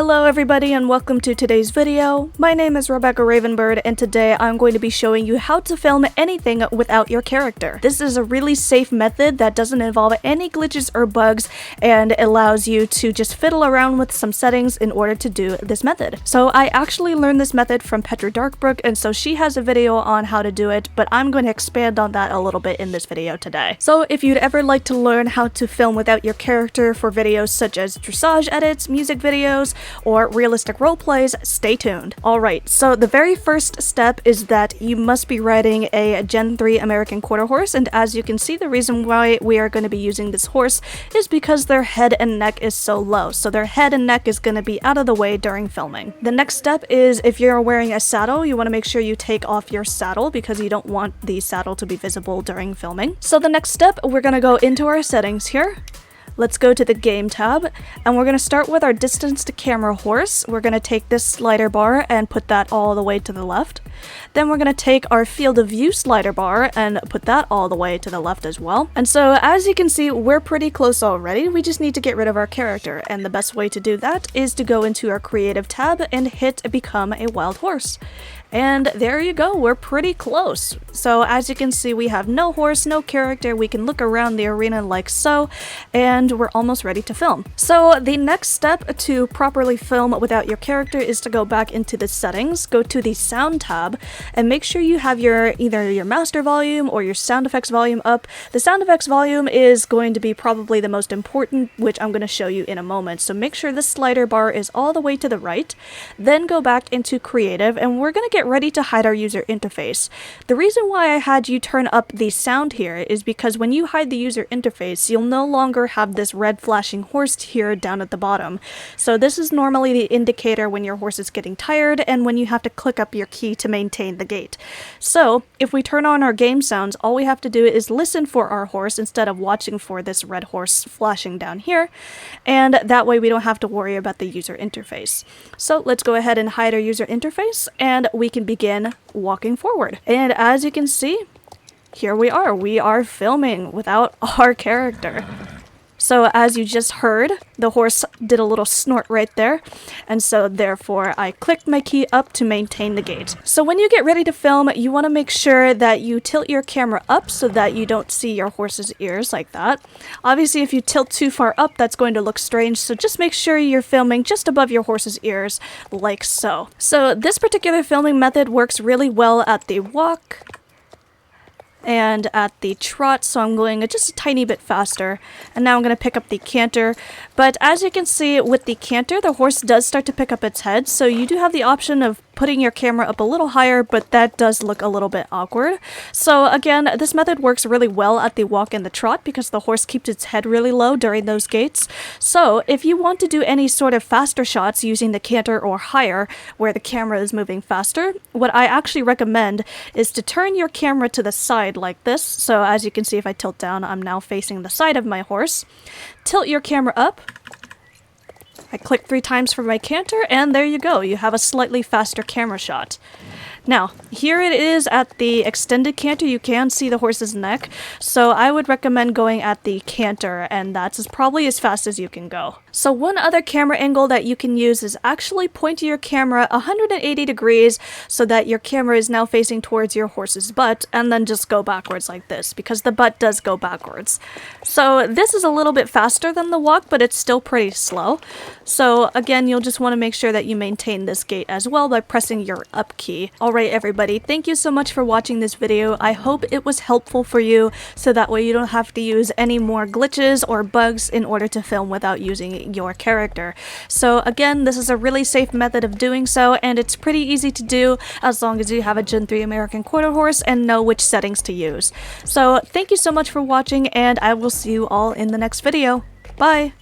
Hello everybody and welcome to today's video. My name is Rebecca Ravenbird and today I'm going to be showing you how to film anything without your character. This is a really safe method that doesn't involve any glitches or bugs and allows you to just fiddle around with some settings in order to do this method. So I actually learned this method from PETRA DARKBROOKE, and so she has a video on how to do it, but I'm going to expand on that a little bit in this video today. So if you'd ever like to learn how to film without your character for videos such as dressage edits, music videos, or realistic roleplays, stay tuned. Alright, so the very first step is that you must be riding a Gen 3 American quarter horse, and as you can see, the reason why we are going to be using this horse is because their head and neck is so low, so their head and neck is going to be out of the way during filming. The next step is if you're wearing a saddle, you want to make sure you take off your saddle because you don't want the saddle to be visible during filming. So the next step, we're going to go into our settings here. Let's go to the game tab, and we're going to start with our distance to camera horse. We're going to take this slider bar and put that all the way to the left. Then we're going to take our field of view slider bar and put that all the way to the left as well. And so as you can see, we're pretty close already. We just need to get rid of our character, and the best way to do that is to go into our creative tab and hit become a wild horse. And there you go, we're pretty close. So as you can see, we have no horse, no character. We can look around the arena like so, and we're almost ready to film. So the next step to properly film without your character is to go back into the settings, go to the sound tab, and make sure you have either your master volume or your sound effects volume up. The sound effects volume is going to be probably the most important, which I'm going to show you in a moment. So make sure the slider bar is all the way to the right, then go back into creative, and we're going to get ready to hide our user interface. The reason why I had you turn up the sound here is because when you hide the user interface, you'll no longer have this red flashing horse here down at the bottom. So this is normally the indicator when your horse is getting tired and when you have to click up your key to maintain the gait. So if we turn on our game sounds, all we have to do is listen for our horse instead of watching for this red horse flashing down here, and that way we don't have to worry about the user interface. So let's go ahead and hide our user interface and we can begin walking forward. And as you can see, here we are filming without our character. So as you just heard, the horse did a little snort right there, and so therefore I clicked my key up to maintain the gait. So when you get ready to film, you want to make sure that you tilt your camera up so that you don't see your horse's ears like that. Obviously if you tilt too far up, that's going to look strange, so just make sure you're filming just above your horse's ears like so. So this particular filming method works really well at the walk and at the trot, so I'm going just a tiny bit faster, and now I'm going to pick up the canter. But as you can see with the canter, the horse does start to pick up its head, so you do have the option of putting your camera up a little higher, but that does look a little bit awkward. So again, this method works really well at the walk and the trot because the horse keeps its head really low during those gaits. So if you want to do any sort of faster shots using the canter or higher where the camera is moving faster, what I actually recommend is to turn your camera to the side like this. So as you can see, if I tilt down, I'm now facing the side of my horse. Tilt your camera up. I click 3 times for my canter, and there you go. You have a slightly faster camera shot. Now, here it is at the extended canter. You can see the horse's neck, so I would recommend going at the canter, and that's probably as fast as you can go. So one other camera angle that you can use is actually point your camera 180 degrees so that your camera is now facing towards your horse's butt, and then just go backwards like this, because the butt does go backwards. So this is a little bit faster than the walk, but it's still pretty slow. So again, you'll just want to make sure that you maintain this gait as well by pressing your up key. Alright everybody, thank you so much for watching this video. I hope it was helpful for you, so that way you don't have to use any more glitches or bugs in order to film without using your character. So again, this is a really safe method of doing so, and it's pretty easy to do as long as you have a Gen 3 American quarter horse and know which settings to use. So thank you so much for watching, and I will see you all in the next video. Bye!